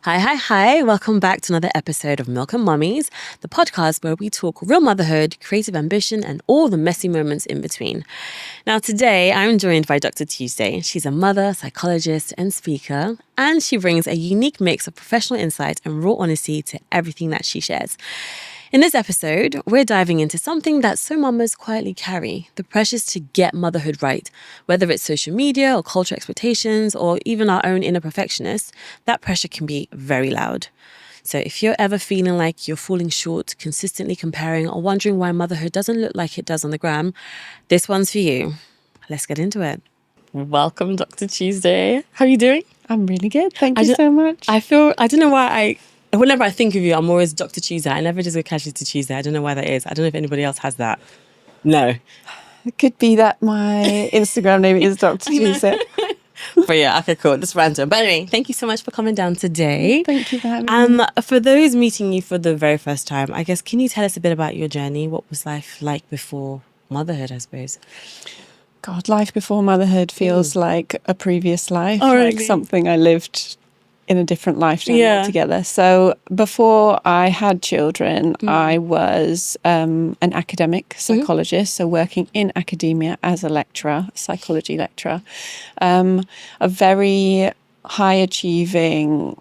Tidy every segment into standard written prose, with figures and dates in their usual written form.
Hi. Welcome back to another episode of Milk Mummies, the podcast where we talk real motherhood, creative ambition, and all the messy moments in between. Now, today I'm joined by Dr. Tuesday. She's a mother, psychologist, and speaker, and she brings a unique mix of professional insight and raw honesty to everything that she shares. In this episode, we're diving into something that so mamas quietly carry, the pressures to get motherhood right. Whether it's social media or cultural expectations or even our own inner perfectionists, that pressure can be very loud. So if you're ever feeling like you're falling short, consistently comparing or wondering why motherhood doesn't look like it does on the gram, this one's for you. Let's get into it. Welcome, Dr. Tuesday. How are you doing? I'm really good. Thank you so much. I don't know why whenever I think of you, I'm always Dr. Tuesday. I never just go casually to Tuesday. I don't know why that is. I don't know if anybody else has that. No. It could be that my Instagram name is Dr. Tuesday. But yeah, okay, cool. That's random. But anyway, thank you so much for coming down today. Thank you for having me. For those meeting you for the very first time, I guess, can you tell us a bit about your journey? What was life like before motherhood, I suppose? God, life before motherhood feels like a previous life. Oh, really? Like something I lived in a different lifetime altogether. So before I had children, I was an academic psychologist, so working in academia as a lecturer, psychology lecturer, a very high achieving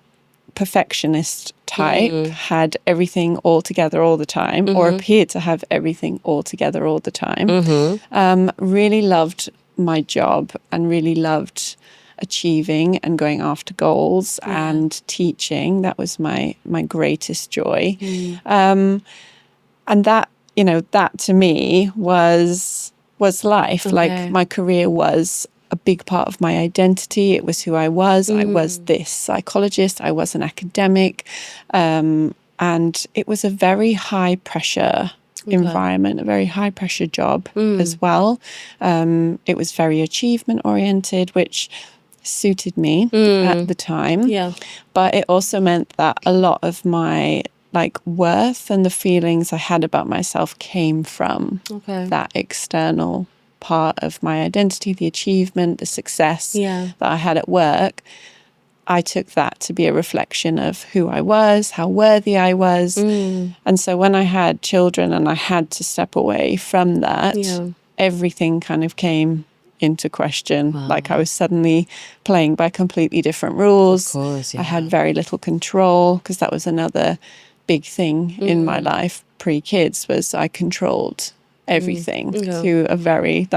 perfectionist type, had everything all together all the time, or appeared to have everything all together all the time. Really loved my job and really loved achieving and going after goals and teaching. That was my greatest joy. And that, that to me was life. Okay. Like my career was a big part of my identity. It was who I was. I was this psychologist. I was an academic. And it was a very high pressure environment, a very high pressure job as well. It was very achievement oriented, which suited me at the time. Yeah. But it also meant that a lot of my worth and the feelings I had about myself came from that external part of my identity, the achievement, the success that I had at work. I took that to be a reflection of who I was, how worthy I was. And so when I had children and I had to step away from that, everything kind of came into question. Wow. Like I was suddenly playing by completely different rules. Of course, I had very little control, because that was another big thing in my life pre-kids, was I controlled everything to a very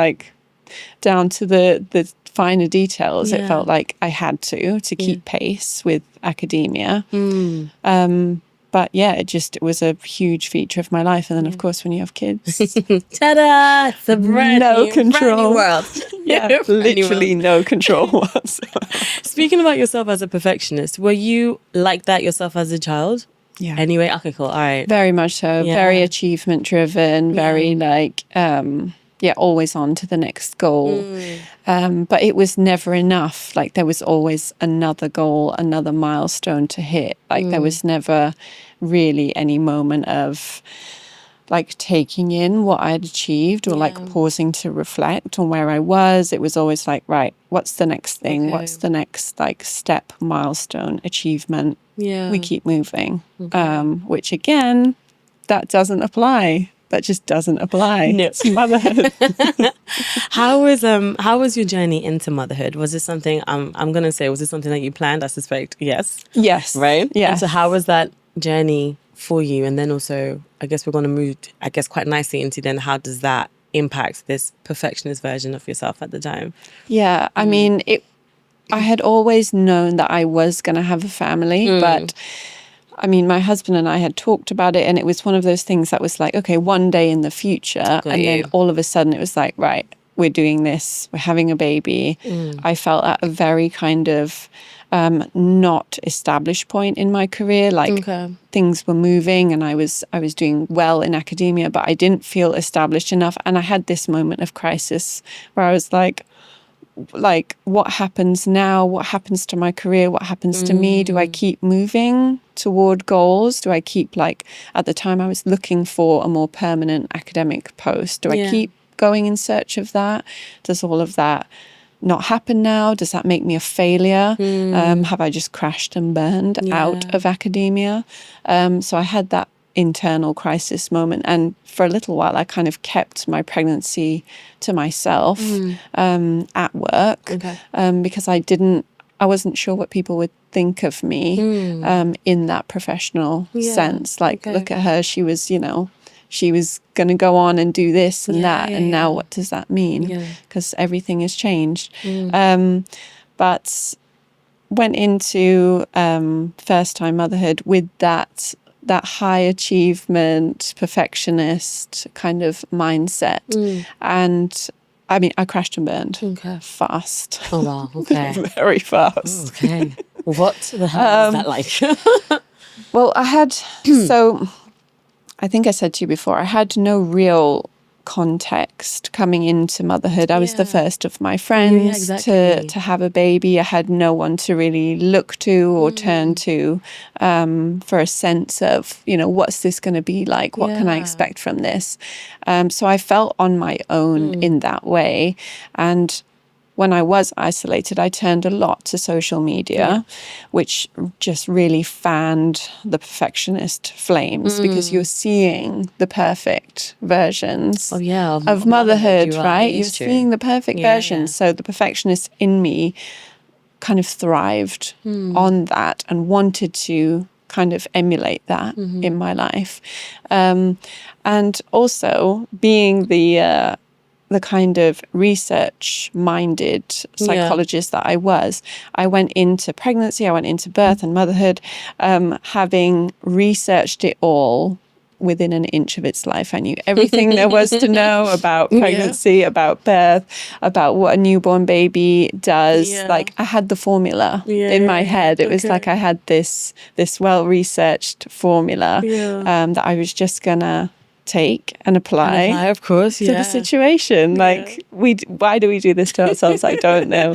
down to the finer details. It felt like I had to keep pace with academia. But yeah, it was a huge feature of my life. And then, of course, when you have kids, ta-da! It's a brand new world. Literally no control whatsoever. Speaking about yourself as a perfectionist, were you like that yourself as a child? Yeah. Anyway, okay, cool. All right. Very much so. Yeah. Very achievement driven. Very always on to the next goal. But it was never enough. Like there was always another goal, another milestone to hit. Like there was never really any moment of taking in what I'd achieved or pausing to reflect on where I was. It was always right, what's the next thing? Okay. What's the next step, milestone, achievement? Yeah. We keep moving. Okay. Which again, that doesn't apply. That just doesn't apply. No. It's motherhood. How was your journey into motherhood? Was this something I'm gonna say? Was this something that you planned? I suspect yes. Yes. Right. Yes. And so how was that journey for you? And then also, I guess we're going to move, quite nicely into then how does that impact this perfectionist version of yourself at the time? Yeah. I mean, I had always known that I was going to have a family, but I mean, my husband and I had talked about it, and it was one of those things that was okay, one day in the future. Then all of a sudden it was right, we're doing this, we're having a baby. I felt at a very kind of not established point in my career. Things were moving and I was doing well in academia, but I didn't feel established enough. And I had this moment of crisis where I was like, what happens now? What happens to my career? What happens to me? Do I keep moving toward goals? Do I keep at the time I was looking for a more permanent academic post. Do I keep going in search of that? Does all of that not happen now? Does that make me a failure? Have I just crashed and burned out of academia? So I had that internal crisis moment, and for a little while I kind of kept my pregnancy to myself at work, because I wasn't sure what people would think of me in that professional sense. Like, look at her, she was, she was going to go on and do this and that, and now what does that mean? Because everything has changed. But went into first-time motherhood with that high achievement, perfectionist kind of mindset. And I mean, I crashed and burned fast. Oh, wow. Okay. Very fast. Okay. What the hell was that like? Well, I had, so I think I said to you before, I had no real context coming into motherhood. I was the first of my friends to have a baby. I had no one to really look to or turn to for a sense of, what's this going to be like? What can I expect from this? So I felt on my own in that way. And when I was isolated, I turned a lot to social media, which just really fanned the perfectionist flames, because you're seeing the perfect versions of motherhood, right? You're seeing the perfect versions. So the perfectionist in me kind of thrived on that and wanted to kind of emulate that in my life. And also being the kind of research-minded psychologist that I was, I went into pregnancy, I went into birth and motherhood, having researched it all within an inch of its life. I knew everything there was to know about pregnancy, about birth, about what a newborn baby does. Like, I had the formula in my head. It was like I had this well-researched formula that I was just gonna take and apply, of course, to the situation. Like, why do we do this to ourselves? I don't know.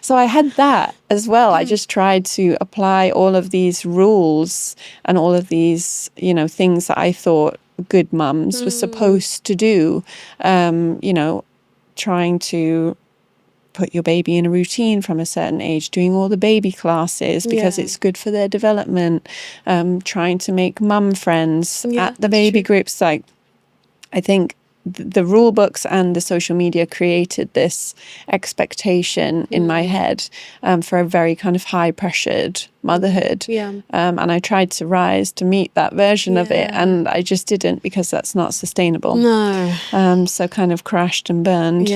So I had that as well. I just tried to apply all of these rules and all of these, things that I thought good mums were supposed to do. Trying to put your baby in a routine from a certain age, doing all the baby classes because it's good for their development, trying to make mum friends at the baby groups. Like, I think the rule books and the social media created this expectation in my head for a very kind of high pressured motherhood. And I tried to rise to meet that version of it, and I just didn't, because that's not sustainable. So kind of crashed and burned,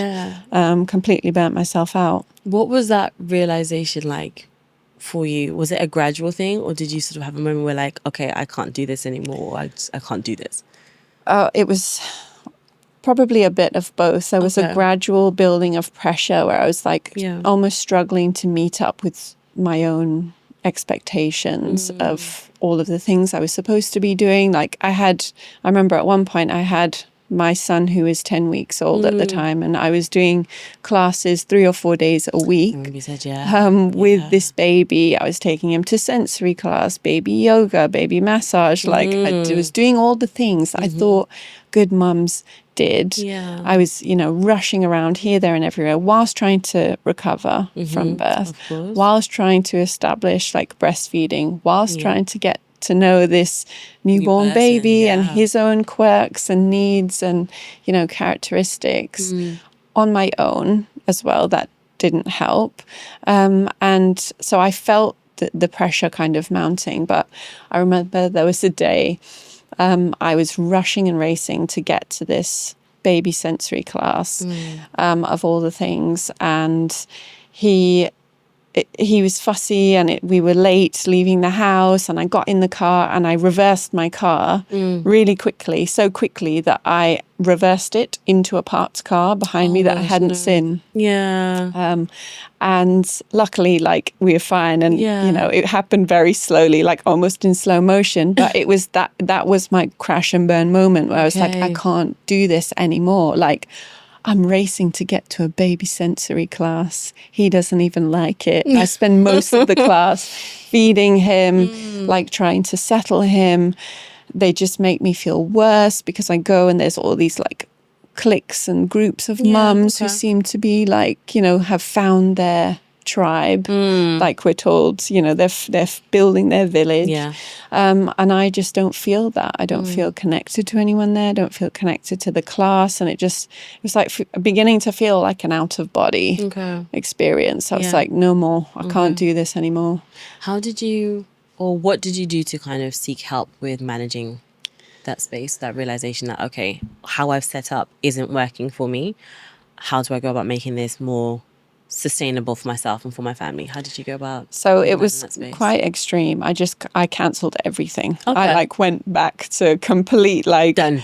completely burnt myself out. What was that realization like for you? Was it a gradual thing, or did you sort of have a moment where like, okay, I can't do this anymore, I can't do this? It was probably a bit of both. There was a gradual building of pressure where I was like almost struggling to meet up with my own expectations of all of the things I was supposed to be doing. Like, I remember at one point I had my son, who was 10 weeks old at the time, and I was doing classes 3 or 4 days a week with this baby. I was taking him to sensory class, baby yoga, baby massage. Like, I was doing all the things that I thought good mums did. I was, rushing around here, there and everywhere whilst trying to recover from birth, whilst trying to establish like breastfeeding, whilst trying to get to know this newborn baby and his own quirks and needs and, characteristics on my own as well. That didn't help. And so I felt the pressure kind of mounting. But I remember there was a day I was rushing and racing to get to this baby sensory class of all the things. And he was fussy, and we were late leaving the house, and I got in the car and I reversed my car really quickly, so quickly that I reversed it into a parked car behind me that I hadn't seen. And luckily, like, we were fine, and it happened very slowly, like almost in slow motion. But it was that was my crash and burn moment where I was like, I can't do this anymore. Like, I'm racing to get to a baby sensory class. He doesn't even like it. I spend most of the class feeding him, like trying to settle him. They just make me feel worse because I go and there's all these like cliques and groups of mums who seem to be like, you know, have found their tribe, like we're told, you know, they're building their village. And I just don't feel that. I don't feel connected to anyone there. I don't feel connected to the class. And it was like beginning to feel like an out of body experience. I was like, no more. I can't do this anymore. How did you, or what did you do to kind of seek help with managing that space, that realization that, okay, how I've set up isn't working for me? How do I go about making this more sustainable for myself and for my family? How did you go about? So it was quite extreme. I cancelled everything. I like went back to complete like done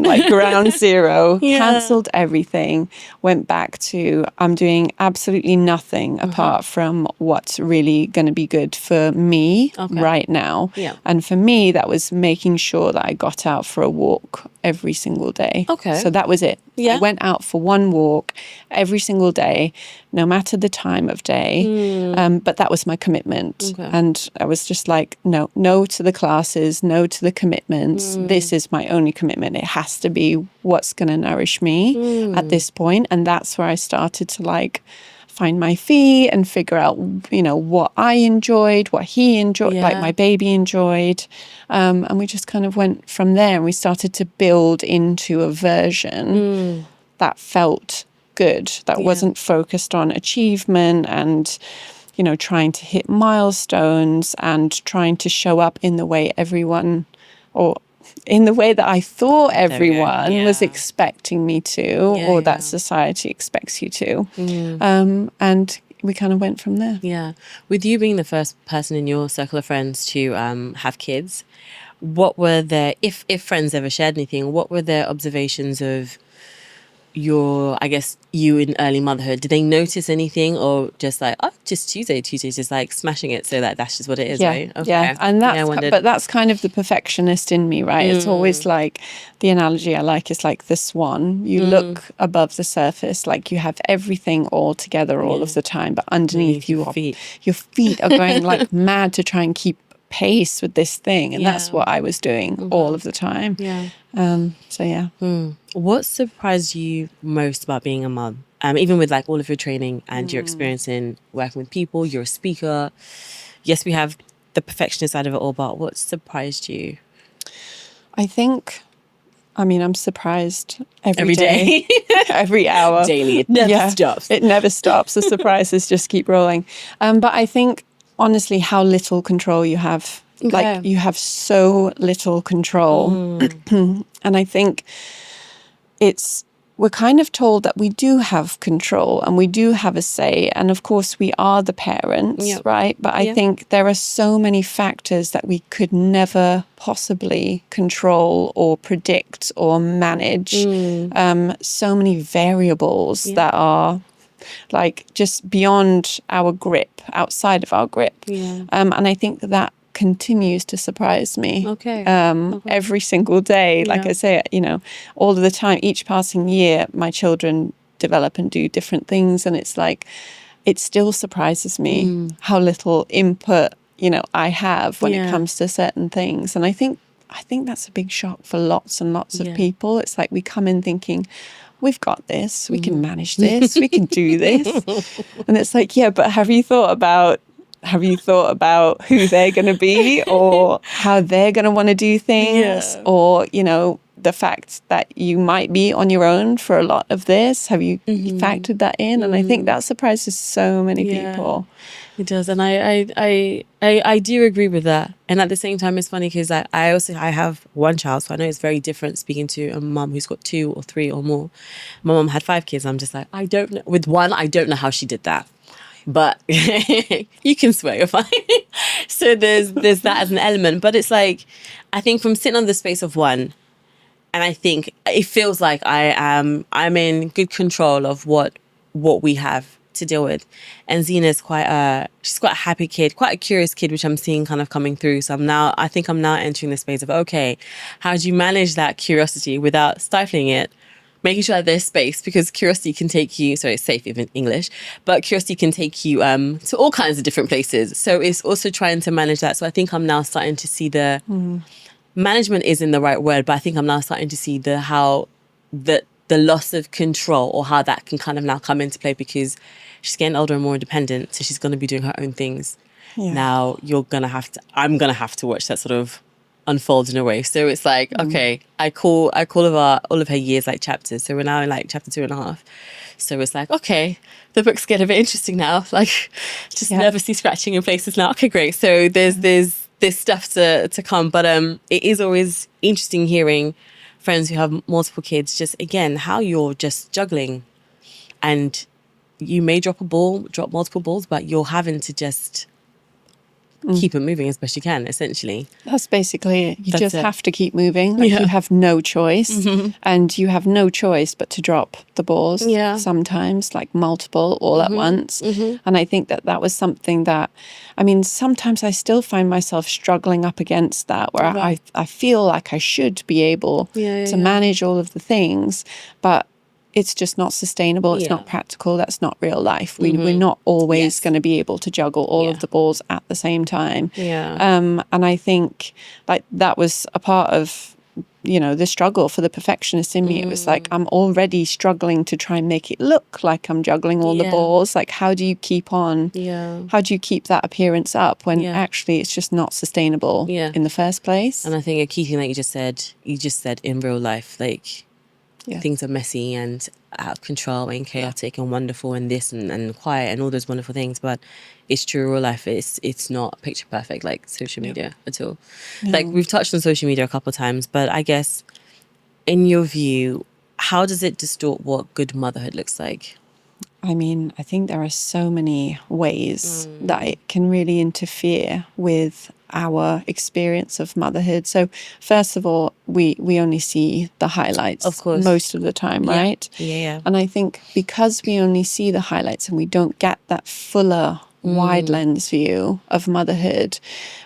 like ground zero. Cancelled everything. Went back to I'm doing absolutely nothing apart from what's really going to be good for me right now. And for me, that was making sure that I got out for a walk every single day. So that was it. I went out for one walk every single day, no matter the time of day. But that was my commitment. And I was just like, no to the classes, no to the commitments. This is my only commitment. It has to be what's going to nourish me at this point. And that's where I started to like find my feet and figure out, you know, what I enjoyed, what he enjoyed, like my baby enjoyed. And we just kind of went from there, and we started to build into a version that felt good, that wasn't focused on achievement and, you know, trying to hit milestones and trying to show up in the way everyone, or in the way that I thought everyone was expecting me to, or that society expects you to. And we kind of went from there. Yeah. With you being the first person in your circle of friends to have kids, what were their, if friends ever shared anything, what were their observations of your, I guess, you in early motherhood? Did they notice anything, or just like, oh, just Tuesday's just like smashing it, so that's just what it is, right? And that's but that's kind of the perfectionist in me, right? It's always like, the analogy I like is like the swan. You look above the surface, like you have everything all together all of the time, but underneath your feet are going like mad to try and keep pace with this thing, and that's what I was doing all of the time. What surprised you most about being a mum, even with like all of your training and your experience in working with people? You're a speaker. Yes, we have the perfectionist side of it all, but what surprised you? I think, I mean, I'm surprised every day. Every hour, daily. It never stops. It never stops. The surprises just keep rolling. But I think, honestly, how little control you have. Like, you have so little control. And I think we're kind of told that we do have control and we do have a say. And of course, we are the parents, right? But I think there are so many factors that we could never possibly control or predict or manage. So many variables that are like just beyond our grip, outside of our grip. And I think that continues to surprise me every single day. Like I say, you know, all of the time, each passing year, my children develop and do different things. And it's like, it still surprises me how little input, you know, I have when it comes to certain things. And I think that's a big shock for lots and lots of people. It's like we come in thinking, we've got this, we can manage this, we can do this. And it's like, yeah, but have you thought about who they're going to be, or how they're going to want to do things, or, you know, the fact that you might be on your own for a lot of this? Have you factored that in? And I think that surprises so many people. It does. And I do agree with that. And at the same time, it's funny because I have one child, so I know it's very different speaking to a mum who's got 2 or 3 or more. My mum had 5 kids. I'm just like, I don't know. With one, I don't know how she did that. But you can swear, you're fine. So there's that as an element. But it's like, I think from sitting on the space of one, and I think it feels like I'm in good control of what we have to deal with. And Zena's she's quite a happy kid, quite a curious kid, which I'm seeing kind of coming through. So I think I'm now entering the space of, okay, how do you manage that curiosity without stifling it? Making sure that there's space, because curiosity can take you, sorry, it's safe even English, but curiosity can take you to all kinds of different places. So it's also trying to manage that. So I think I'm now starting to see the management isn't the right word, but I think I'm now starting to see how the the loss of control, or how that can kind of now come into play, because she's getting older and more independent, so she's going to be doing her own things. Yeah. Now I'm going to have to watch that sort of unfold in a way. So it's like, okay, I call all of her years like chapters. So we're now in like chapter 2.5. So it's like, okay, the book's getting a bit interesting now. Like, just nervously scratching in places now. Okay, great. So there's stuff to come. But it is always interesting hearing friends who have multiple kids, just again, how you're just juggling, and you may drop multiple balls, but you're having to just keep it moving as best you can, essentially. That's basically it. You have to keep moving. Like, you have no choice. And you have no choice but to drop the balls sometimes, like multiple all at once. And I think that was something that, I mean, sometimes I still find myself struggling up against that, where I feel like I should be able to manage all of the things, but it's just not sustainable. It's not practical. That's not real life. We're not always going to be able to juggle all of the balls at the same time. And I think like that was a part of, you know, the struggle for the perfectionist in me. It was like, I'm already struggling to try and make it look like I'm juggling all the balls. Like, how do you keep on? How do you keep that appearance up when actually it's just not sustainable in the first place? And I think a key thing that you just said in real life, like, things are messy and out of control and chaotic and wonderful and this and quiet and all those wonderful things, but it's true in real life. It's not picture perfect like social media at all. Like, we've touched on social media a couple of times, but I guess in your view, how does it distort what good motherhood looks like? I mean, I think there are so many ways that it can really interfere with our experience of motherhood. So first of all, we only see the highlights, of course, most of the time, right? And I think because we only see the highlights and we don't get that fuller wide lens view of motherhood,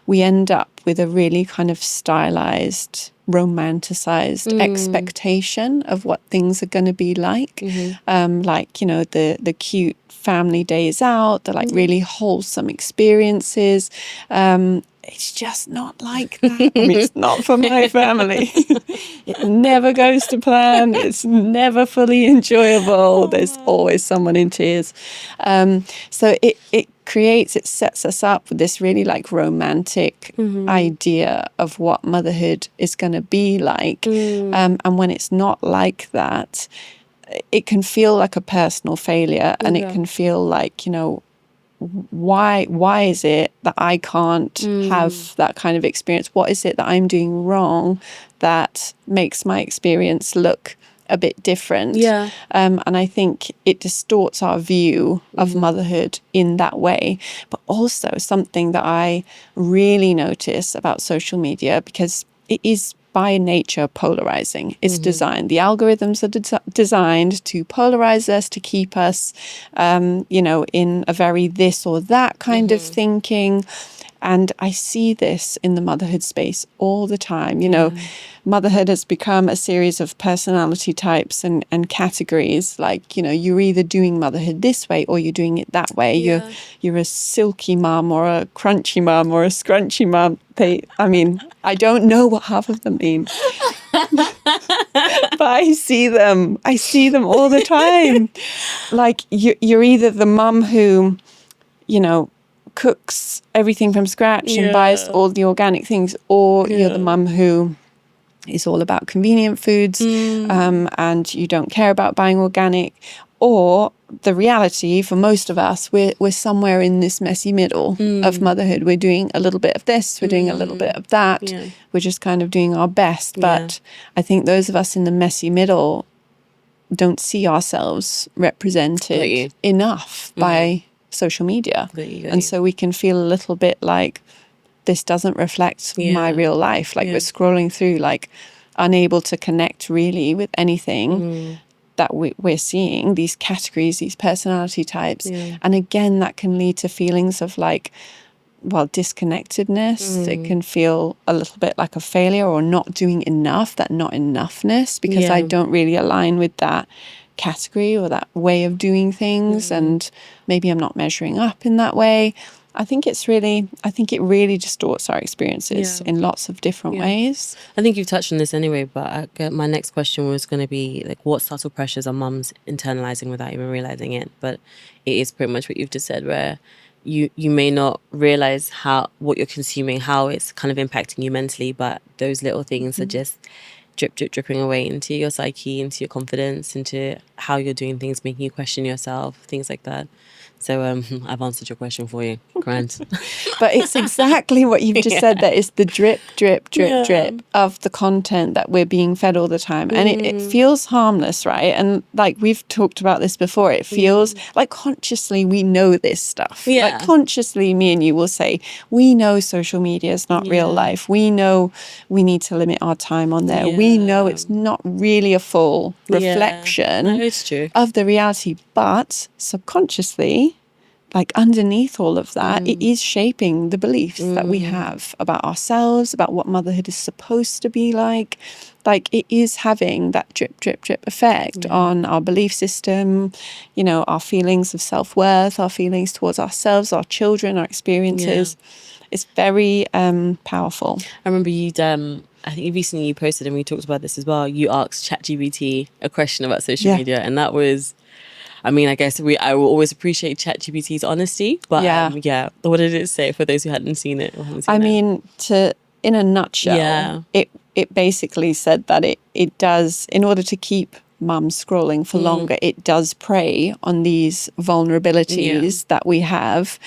we end up with a really kind of stylized, romanticized expectation of what things are going to be like. Like, you know, the cute family days out, the like really wholesome experiences. It's just not like that. I mean, it's not for my family. It never goes to plan. It's never fully enjoyable. There's always someone in tears. So it sets us up with this really like romantic idea of what motherhood is going to be like. And when it's not like that, it can feel like a personal failure, and it can feel like, you know, why is it that I can't have that kind of experience? What is it that I'm doing wrong that makes my experience look a bit different? And I think it distorts our view of motherhood in that way. But also something that I really notice about social media, because it is by nature polarizing. It's designed. The algorithms are designed to polarize us, to keep us, you know, in a very this or that kind of thinking. And I see this in the motherhood space all the time. You know, motherhood has become a series of personality types and categories. Like, you know, you're either doing motherhood this way or you're doing it that way. You're a silky mum or a crunchy mum or a scrunchy mum. I mean, I don't know what half of them mean. But I see them all the time. Like, you're either the mum who, you know, cooks everything from scratch and buys all the organic things, or you're the mum who is all about convenient foods and you don't care about buying organic. Or the reality for most of us, we're somewhere in this messy middle of motherhood. We're doing a little bit of this, we're doing a little bit of that. We're just kind of doing our best. But I think those of us in the messy middle don't see ourselves represented enough by social media. And so we can feel a little bit like this doesn't reflect my real life. Like, we're scrolling through, like, unable to connect really with anything that we're seeing, these categories, these personality types. And again, that can lead to feelings of like, well, disconnectedness. It can feel a little bit like a failure or not doing enough, that not enoughness, because I don't really align with that category or that way of doing things, and maybe I'm not measuring up in that way. I think it really distorts our experiences in lots of different ways. I think you've touched on this anyway, but my next question was going to be like, what subtle pressures are mums internalizing without even realizing it? But it is pretty much what you've just said, where you may not realize what you're consuming, how it's kind of impacting you mentally, but those little things are just dripping away into your psyche, into your confidence, into how you're doing things, making you question yourself, things like that. So I've answered your question for you. Grand. But it's exactly what you've just said. That it's the drip of the content that we're being fed all the time. And it feels harmless, right? And like we've talked about this before, it feels like consciously we know this stuff. Yeah. Like consciously me and you will say, we know social media is not real life. We know we need to limit our time on there. We know it's not really a full reflection it's true. of the reality. But subconsciously, like underneath all of that, it is shaping the beliefs that we have about ourselves, about what motherhood is supposed to be like. Like it is having that drip effect on our belief system, you know, our feelings of self-worth, our feelings towards ourselves, our children, our experiences. It's very powerful. I remember I think recently you posted, and we talked about this as well, you asked ChatGPT a question about social media, and that was, I mean, I guess I will always appreciate ChatGPT's honesty, but what did it say for those who hadn't seen it or haven't seen it? I mean, in a nutshell, it basically said that it does, in order to keep mum scrolling for longer, it does prey on these vulnerabilities that we have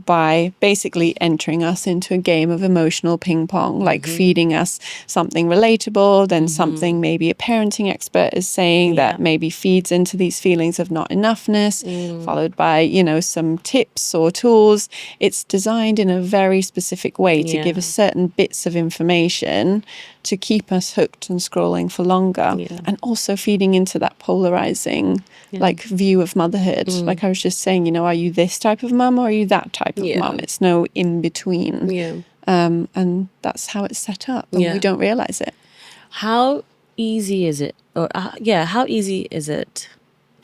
by basically entering us into a game of emotional ping pong, like feeding us something relatable, then something maybe a parenting expert is saying that maybe feeds into these feelings of not enoughness, followed by, you know, some tips or tools. It's designed in a very specific way to give us certain bits of information to keep us hooked and scrolling for longer, and also feeding into that polarizing like view of motherhood. Like I was just saying, you know, are you this type of mum or are you that type of mum? It's no in between. And that's how it's set up, and we don't realize it. How easy is it, how easy is it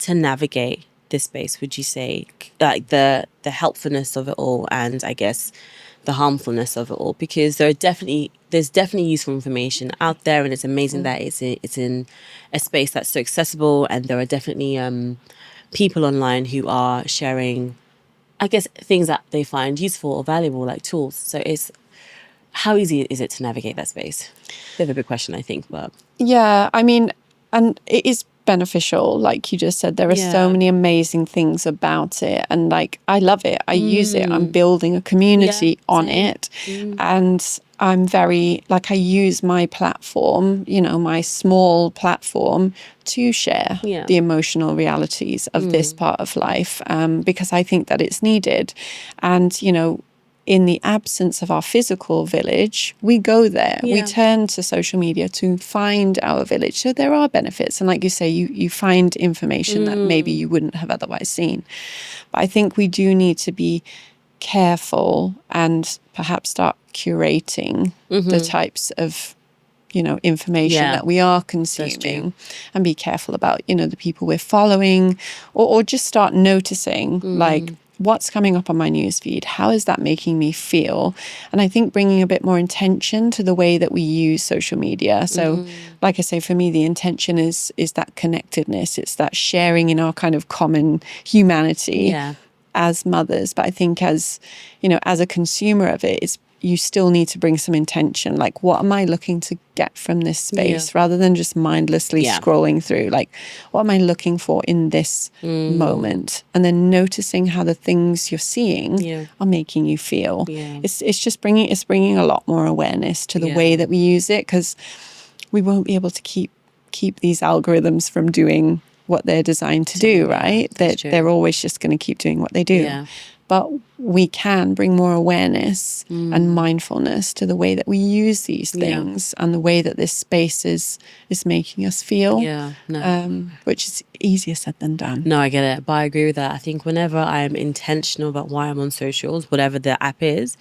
to navigate this space, would you say? Like the helpfulness of it all, and I guess the harmfulness of it all, because there's definitely useful information out there, and it's amazing that it's in a space that's so accessible, and there are definitely people online who are sharing, I guess, things that they find useful or valuable, like tools. So how easy is it to navigate that space? Bit of a big question, I think, but I mean, and it is beneficial, like you just said. There are so many amazing things about it, and like I love it, I use it, I'm building a community on it, and I'm very, like, I use my platform, you know, my small platform to share the emotional realities of this part of life, because I think that it's needed. And, you know, in the absence of our physical village, we go there. We turn to social media to find our village. So there are benefits. And like you say, you find information that maybe you wouldn't have otherwise seen. But I think we do need to be careful and perhaps start curating the types of, you know, information that we are consuming, and be careful about, you know, the people we're following, or just start noticing like, what's coming up on my newsfeed? How is that making me feel? And I think bringing a bit more intention to the way that we use social media. So like I say, for me, the intention is that connectedness. It's that sharing in our kind of common humanity as mothers. But I think as, you know, as a consumer of it, you still need to bring some intention. Like, what am I looking to get from this space, rather than just mindlessly scrolling through? Like, what am I looking for in this moment? And then noticing how the things you're seeing are making you feel. It's just bringing a lot more awareness to the way that we use it, because we won't be able to keep these algorithms from doing what they're designed to do, right? They're always just going to keep doing what they do. But we can bring more awareness and mindfulness to the way that we use these things and the way that this space is making us feel, which is easier said than done. No, I get it. But I agree with that. I think whenever I'm intentional about why I'm on socials, whatever the app is,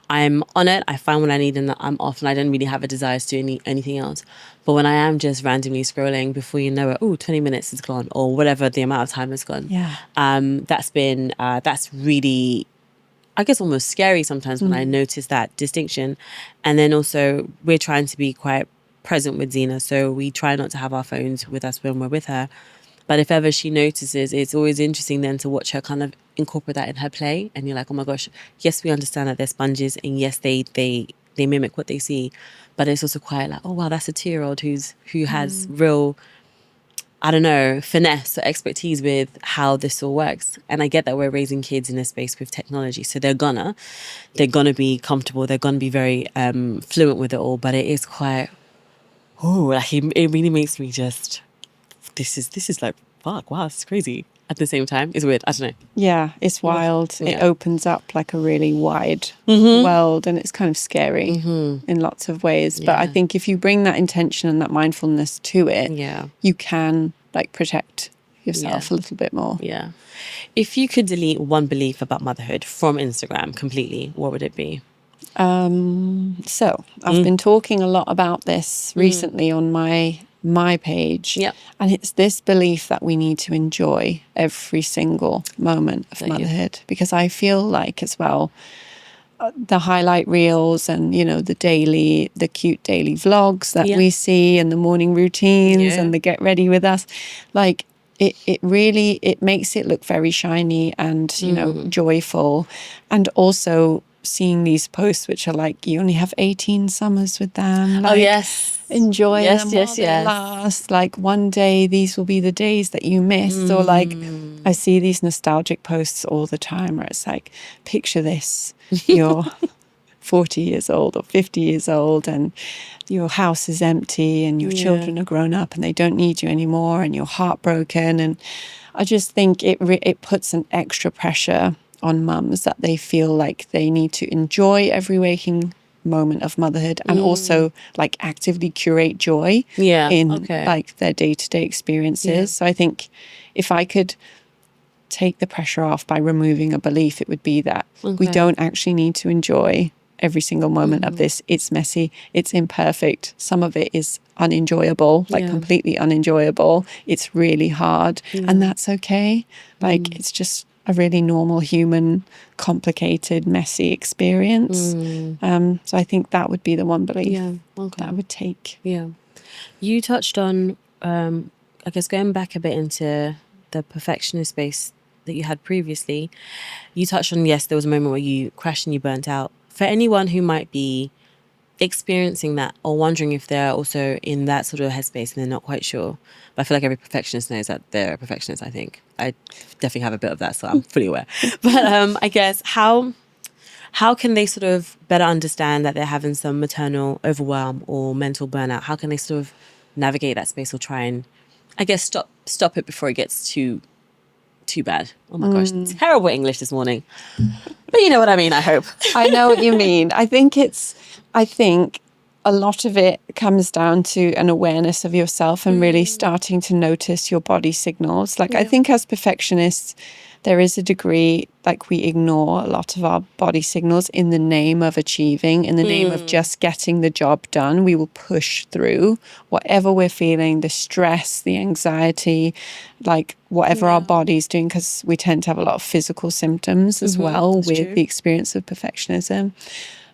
I'm on it. I find what I need and I'm off, and I don't really have a desire to do anything else. But when I am just randomly scrolling, before you know it, 20 minutes is gone, or whatever the amount of time has gone. That's really I guess, almost scary sometimes when I notice that distinction. And then also we're trying to be quite present with Zena. So we try not to have our phones with us when we're with her. But if ever she notices, it's always interesting then to watch her kind of incorporate that in her play. And you're like, oh my gosh, yes, we understand that they're sponges. And yes, they mimic what they see. But it's also quite like, oh, wow, that's a 2-year-old who has real, I don't know, finesse or expertise with how this all works. And I get that we're raising kids in a space with technology. So they're gonna be comfortable. They're gonna be very fluent with it all. But it is quite, like it really makes me just, this is like, fuck, wow, this is crazy. At the same time, it's weird. I don't know. Yeah, it's wild. Yeah. It opens up like a really wide world, and it's kind of scary in lots of ways. But I think if you bring that intention and that mindfulness to it, you can like protect yourself a little bit more. Yeah. If you could delete one belief about motherhood from Instagram completely, what would it be? So I've been talking a lot about this recently on my page, and it's this belief that we need to enjoy every single moment of motherhood, because I feel like as well the highlight reels and the cute daily vlogs that we see, and the morning routines and the get ready with us, like it really makes it look very shiny and joyful. And also seeing these posts which are like, you only have 18 summers with them, like, enjoy them while they last, like one day these will be the days that you miss. Or like I see these nostalgic posts all the time where it's like, picture this, you're 40 years old or 50 years old and your house is empty and your children are grown up and they don't need you anymore and you're heartbroken. And I just think it puts an extra pressure on mums that they feel like they need to enjoy every waking moment of motherhood and also like actively curate joy in like their day-to-day experiences. So I think if I could take the pressure off by removing a belief, it would be that we don't actually need to enjoy every single moment of this. It's messy, it's imperfect, some of it is unenjoyable, like completely unenjoyable, it's really hard, and that's okay. Like it's just a really normal, human, complicated, messy experience. So I think that would be the one belief that I would take. Yeah. You touched on, I guess, going back a bit into the perfectionist space that you had previously. You touched on, yes, there was a moment where you crashed and you burnt out. For anyone who might be experiencing that or wondering if they're also in that sort of headspace and they're not quite sure, but I feel like every perfectionist knows that they're a perfectionist. I think I definitely have a bit of that, so I'm fully aware. But I guess how can they sort of better understand that they're having some maternal overwhelm or mental burnout? How can they sort of navigate that space or try and, I guess, stop it before it gets too bad? Oh my gosh, terrible English this morning, but you know what I mean. I hope I know what you mean. I think a lot of it comes down to an awareness of yourself and really starting to notice your body signals. Like I think as perfectionists, there is a degree like we ignore a lot of our body signals in the name of achieving, in the name of just getting the job done. We will push through whatever we're feeling, the stress, the anxiety, like whatever our body's doing, because we tend to have a lot of physical symptoms as well with the experience of perfectionism.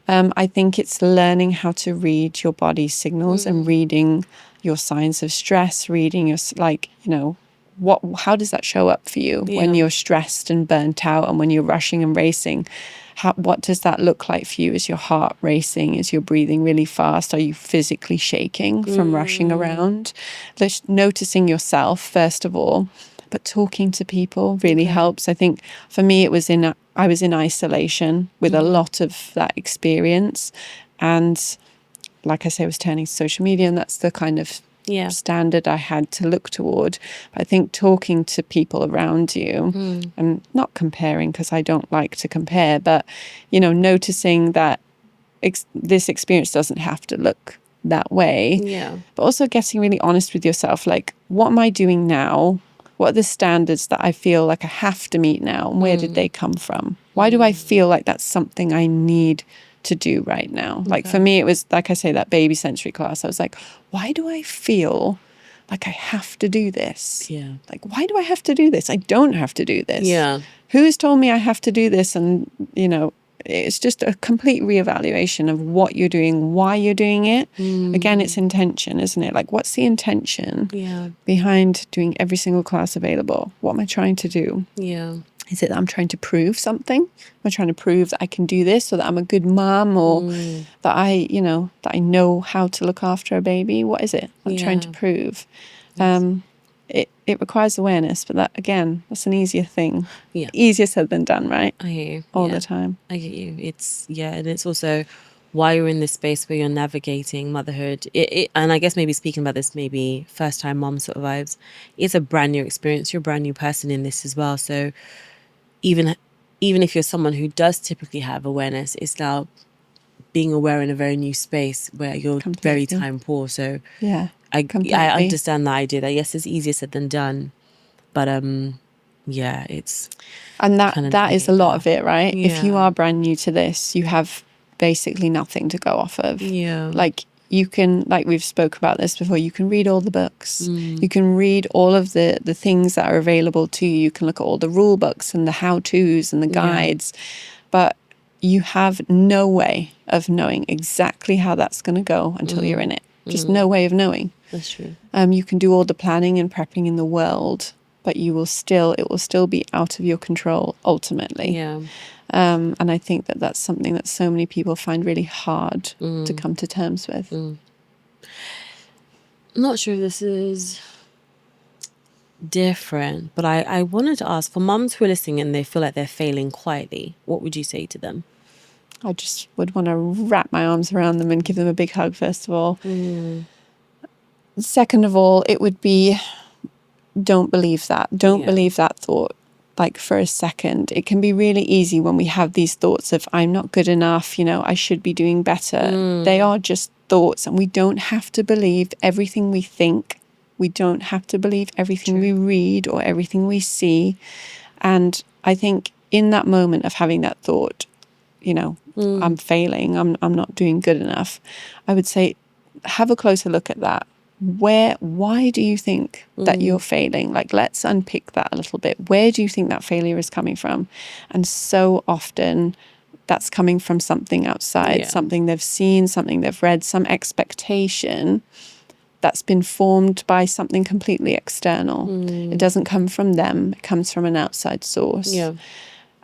I think it's learning how to read your body signals and reading your signs of stress, reading your, like, how does that show up for you when you're stressed and burnt out and when you're rushing and racing? What does that look like for you? Is your heart racing? Is your breathing really fast? Are you physically shaking from rushing around? Just noticing yourself, first of all, but talking to people really helps. I think for me, I was in isolation with a lot of that experience. And like I say, I was turning to social media, and that's the kind of standard I had to look toward. But I think talking to people around you and not comparing, because I don't like to compare, but, noticing that this experience doesn't have to look that way. Yeah. But also getting really honest with yourself, like, what am I doing now? What are the standards that I feel like I have to meet now? And where did they come from? Why do I feel like that's something I need to do right now? Like for me, it was, like I say, that baby sensory class. I was like, why do I feel like I have to do this. Yeah. Like, why do I have to do this? I don't have to do this. Yeah. Who's told me I have to do this? And, you know, it's just a complete reevaluation of what you're doing, why you're doing it. Again, it's intention, isn't it? Like, what's the intention behind doing every single class available? What am I trying to do? Yeah. Is it that I'm trying to prove something? Am I trying to prove that I can do this, or that I'm a good mom, or that I know how to look after a baby? What is it I'm trying to prove? Yes. It requires awareness, but that, again, that's an easier thing. Yeah. Easier said than done, right? I hear you. All the time. I get you. And it's also why you're in this space where you're navigating motherhood. And I guess maybe speaking about this, maybe first time mom sort of vibes. It's a brand new experience. You're a brand new person in this as well. So even if you're someone who does typically have awareness, it's now being aware in a very new space where you're very time poor. So yeah. I understand the idea that yes, it's easier said than done, but it's that is a lot of it, right? Yeah. If you are brand new to this, you have basically nothing to go off of. Yeah, like you can, like we've spoke about this before, you can read all the books, you can read all of the things that are available to you. You can look at all the rule books and the how-tos and the guides, but you have no way of knowing exactly how that's going to go until you're in it. Just no way of knowing. That's true. You can do all the planning and prepping in the world, but it will still be out of your control ultimately. Yeah. And I think that that's something that so many people find really hard to come to terms with. I'm not sure if this is different, but I wanted to ask, for mums who are listening and they feel like they're failing quietly, what would you say to them? I just would want to wrap my arms around them and give them a big hug, first of all. Second of all, it would be, don't believe that. Don't believe that thought, like, for a second. It can be really easy when we have these thoughts of, I'm not good enough, I should be doing better. They are just thoughts, and we don't have to believe everything we think. We don't have to believe everything we read or everything we see. And I think in that moment of having that thought, I'm failing, I'm not doing good enough, I would say, have a closer look at that. Why do you think that you're failing? Like, let's unpick that a little bit. Where do you think that failure is coming from? And so often that's coming from something outside, something they've seen, something they've read, some expectation that's been formed by something completely external. It doesn't come from them. It comes from an outside source. Yeah.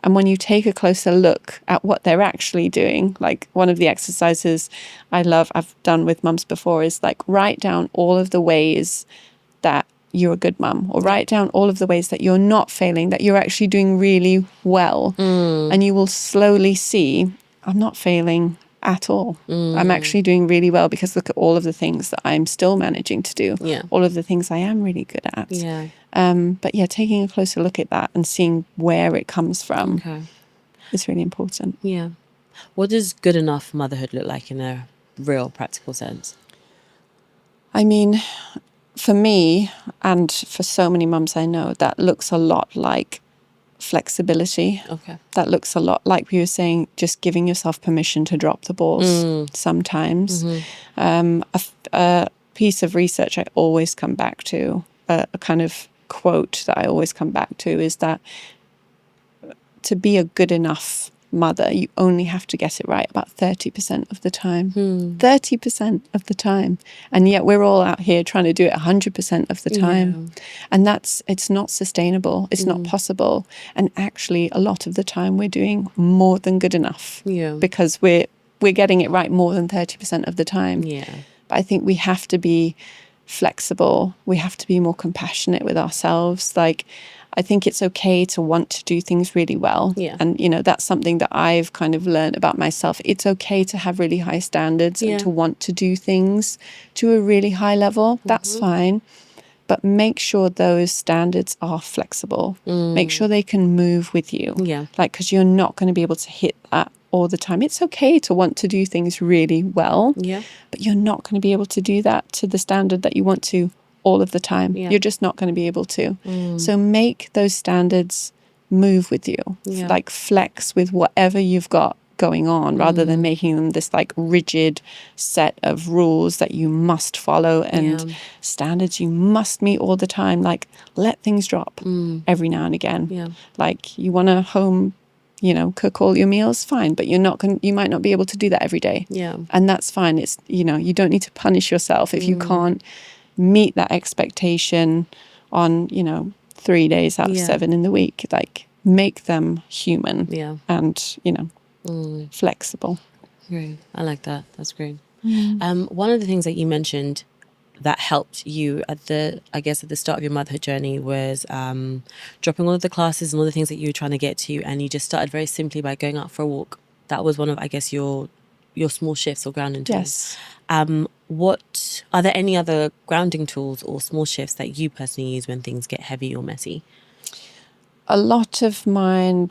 And when you take a closer look at what they're actually doing, like one of the exercises I've done with mums before is like, write down all of the ways that you're a good mum, or write down all of the ways that you're not failing, that you're actually doing really well. And you will slowly see, I'm not failing at all. I'm actually doing really well, because look at all of the things that I'm still managing to do. Yeah. All of the things I am really good at. Yeah. But taking a closer look at that and seeing where it comes from is really important. Yeah. What does good enough motherhood look like in a real practical sense? I mean, for me, and for so many mums I know, that looks a lot like flexibility. Okay. That looks a lot like we were saying, just giving yourself permission to drop the balls sometimes. A piece of research I always come back to, a kind of quote that I always come back to, is that to be a good enough mother, you only have to get it right about 30% of the time. 30% of the time. And yet we're all out here trying to do it 100% of the time. And it's not sustainable. It's not possible. And actually, a lot of the time we're doing more than good enough. Yeah. Because we're getting it right more than 30% of the time. Yeah. But I think we have to be flexible. We have to be more compassionate with ourselves. Like, I think it's okay to want to do things really well. Yeah. And, that's something that I've kind of learned about myself. It's okay to have really high standards and to want to do things to a really high level. That's fine. But make sure those standards are flexible. Make sure they can move with you. Yeah. Like, because you're not going to be able to hit that all the time. It's okay to want to do things really well. Yeah. But you're not going to be able to do that to the standard that you want to all of the time. Yeah. You're just not going to be able to. So make those standards move with you. Yeah. Like, flex with whatever you've got going on, rather than making them this like rigid set of rules that you must follow and standards you must meet all the time. Like, let things drop every now and again. Yeah. Like, you want to home, cook all your meals, fine, but you might not be able to do that every day. Yeah. And that's fine. It's, you don't need to punish yourself if you can't meet that expectation on, 3 days out of 7 in the week. Like, make them human and, flexible. Great. I like that. That's great. One of the things that you mentioned that helped you at the start of your motherhood journey was dropping all of the classes and all the things that you were trying to get to, and you just started very simply by going out for a walk. That was one of, I guess, your small shifts or grounding tools. Yes. What are there any other grounding tools or small shifts that you personally use when things get heavy or messy? A lot of mine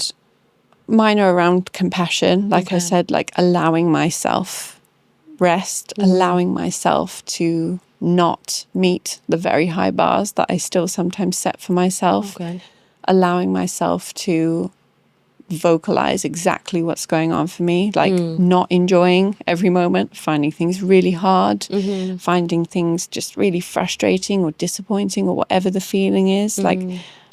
are around compassion. Like I said, like allowing myself rest, allowing myself to not meet the very high bars that I still sometimes set for myself, allowing myself to vocalize exactly what's going on for me, like not enjoying every moment, finding things really hard, finding things just really frustrating or disappointing or whatever the feeling is. Like,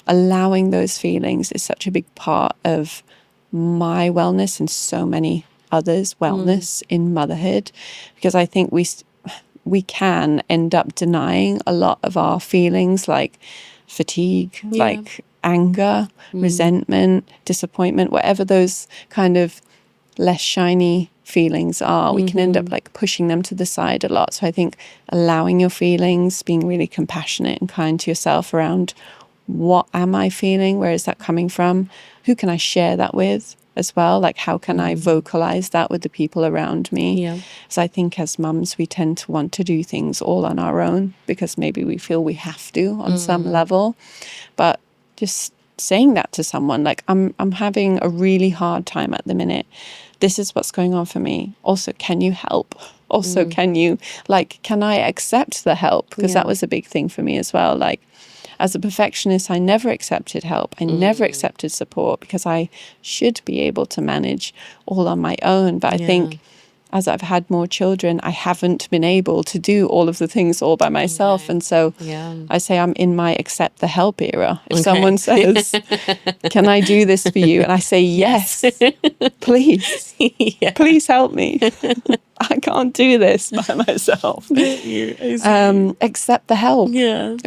allowing those feelings is such a big part of my wellness and so many others' wellness in motherhood, because I think we can end up denying a lot of our feelings, like fatigue, like anger, resentment, disappointment, whatever those kind of less shiny feelings are. We can end up like pushing them to the side a lot. So I think allowing your feelings, being really compassionate and kind to yourself around, what am I feeling? Where is that coming from? Who can I share that with as well? Like, how can I vocalize that with the people around me? Yeah. So I think as mums, we tend to want to do things all on our own because maybe we feel we have to on some level. But just saying that to someone, like, I'm having a really hard time at the minute. This is what's going on for me. Also, can you help? Also, can I accept the help? Because that was a big thing for me as well. Like, as a perfectionist, I never accepted help. I never accepted support because I should be able to manage all on my own. But I think as I've had more children, I haven't been able to do all of the things all by myself. And so I say I'm in my accept the help era. If someone says, can I do this for you? And I say, yes, please, please help me. I can't do this by myself. Accept the help,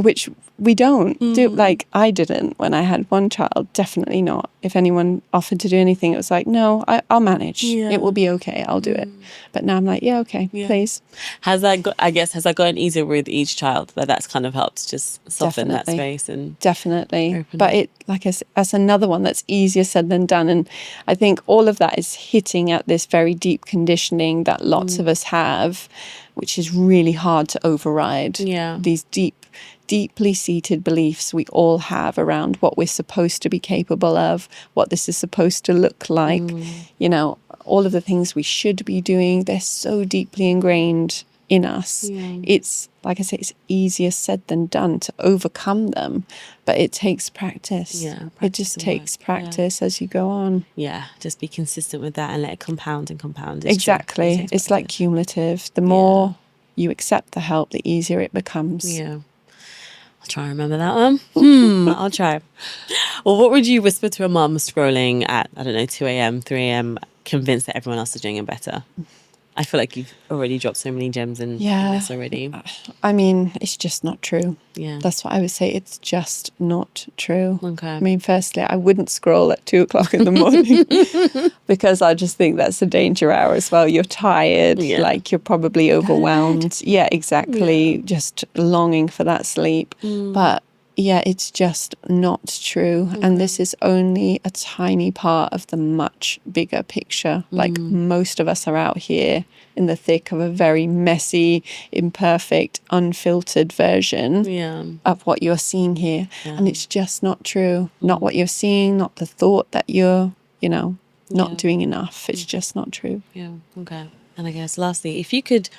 which we don't do. Like, I didn't when I had one child, definitely not. If anyone offered to do anything, it was like, no, I'll manage. It will be okay. I'll do it. But now I'm like, please. Has that gotten easier with each child? That's kind of helped just soften that space and definitely. But it, like I said, that's another one that's easier said than done. And I think all of that is hitting at this very deep conditioning that lots of us have, which is really hard to override. These deeply seated beliefs we all have around what we're supposed to be capable of, what this is supposed to look like, all of the things we should be doing. They're so deeply ingrained in us. It's, like I say, it's easier said than done to overcome them, but it takes practice. It just takes practice as you go on. Just be consistent with that and let it compound and compound. Exactly. It's like cumulative. The more you accept the help, the easier it becomes. I'll try and remember that one. I'll try. Well, what would you whisper to a mum scrolling at, 2 a.m., 3 a.m., convinced that everyone else is doing it better? I feel like you've already dropped so many gems in this already. I mean, it's just not true. That's what I would say. It's just not true. Okay. I mean, firstly, I wouldn't scroll at 2 o'clock in the morning because I just think that's a danger hour as well. You're tired, like you're probably overwhelmed. Exactly. Just longing for that sleep. But it's just not true. And this is only a tiny part of the much bigger picture. Like, most of us are out here in the thick of a very messy, imperfect, unfiltered version of what you're seeing here. And it's just not true. Not what you're seeing, not the thought that you're, not doing enough. It's just not true. Okay. And I guess lastly, if you could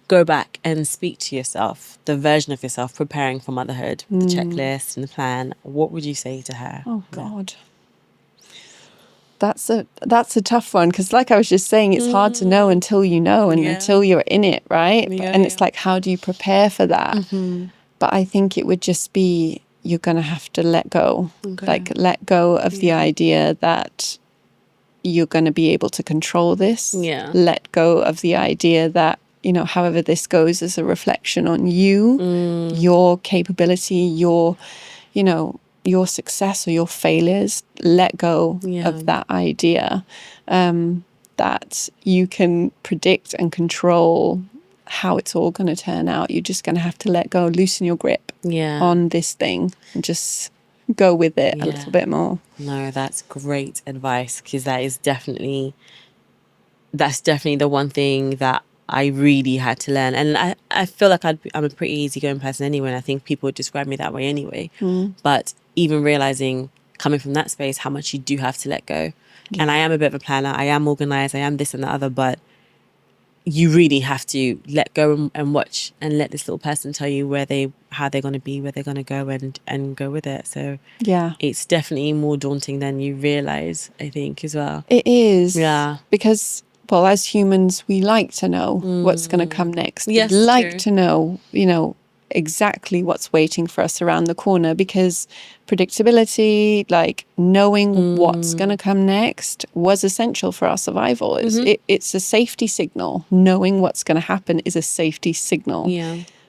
go back and speak to yourself, the version of yourself preparing for motherhood, the checklist and the plan, what would you say to her? Oh, God. that's a tough one, because like I was just saying, it's hard to know until you know and until you're in it, right? And it's like, how do you prepare for that? But I think it would just be, you're going to have to let go. Like, let go of the idea that you're going to be able to control this. Let go of the idea that, you know, however this goes is a reflection on you, your capability, your, you know, your success or your failures. Let go of that idea that you can predict and control how it's all going to turn out. You're just going to have to let go, loosen your grip on this thing, and just go with it a little bit more. No, that's great advice, because that's definitely the one thing that I really had to learn. And I feel like I'm a pretty easygoing person anyway, and I think people would describe me that way anyway. But even realizing, coming from that space, how much you do have to let go. And I am a bit of a planner, I am organized, I am this and the other, but you really have to let go and watch and let this little person tell you how they're going to be, where they're going to go, and go with it. So it's definitely more daunting than you realize, I think, as well. It is. Yeah. Because, well, as humans, we like to know what's going to come next. Yes, we like to know, you know, exactly what's waiting for us around the corner, because predictability, like knowing what's going to come next, was essential for our survival. It's a safety signal. Knowing what's going to happen is a safety signal.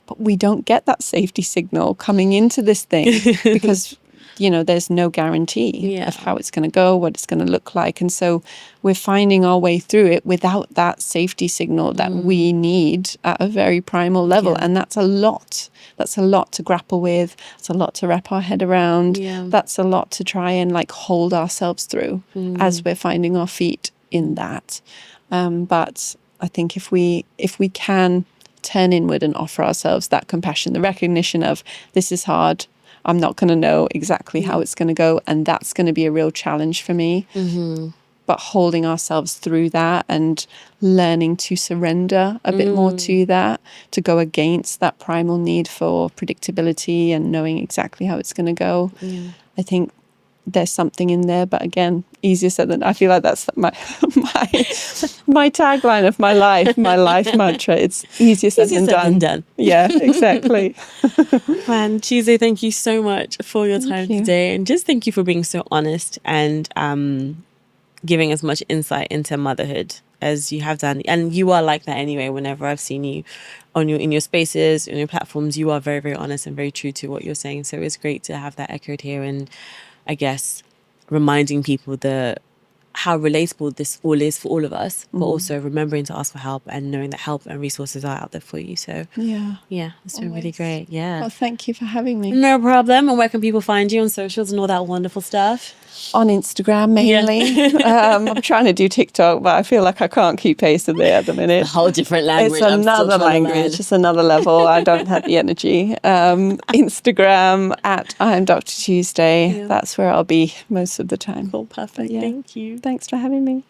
But we don't get that safety signal coming into this thing because, you know, there's no guarantee of how it's going to go, what it's going to look like. And so we're finding our way through it without that safety signal that we need at a very primal level. And that's a lot. That's a lot to grapple with. It's a lot to wrap our head around. That's a lot to try and like hold ourselves through as we're finding our feet in that. But I think if we can turn inward and offer ourselves that compassion, the recognition of, this is hard, I'm not going to know exactly how it's going to go, and that's going to be a real challenge for me. But holding ourselves through that and learning to surrender a bit more to that, to go against that primal need for predictability and knowing exactly how it's going to go. I think there's something in there, but again, easier said than, I feel like that's my tagline of my life mantra. It's easier said than done. Yeah, exactly. Man, Tuesday, thank you so much for your time today, and just thank you for being so honest and giving as much insight into motherhood as you have done. And you are like that anyway. Whenever I've seen you in your spaces, on your platforms, you are very, very honest and very true to what you're saying. So it's great to have that echoed here, and I guess reminding people how relatable this all is for all of us, but also remembering to ask for help and knowing that help and resources are out there for you. So it's been really great. Well, thank you for having me. No problem. And where can people find you on socials and all that wonderful stuff? On Instagram mainly. I'm trying to do TikTok, but I feel like I can't keep pace with it at the minute. It's a whole different language. It's another language. It's another level. I don't have the energy. Instagram at I am Dr. Tuesday. That's where I'll be most of the time. Cool, perfect. Thank you. Thanks for having me.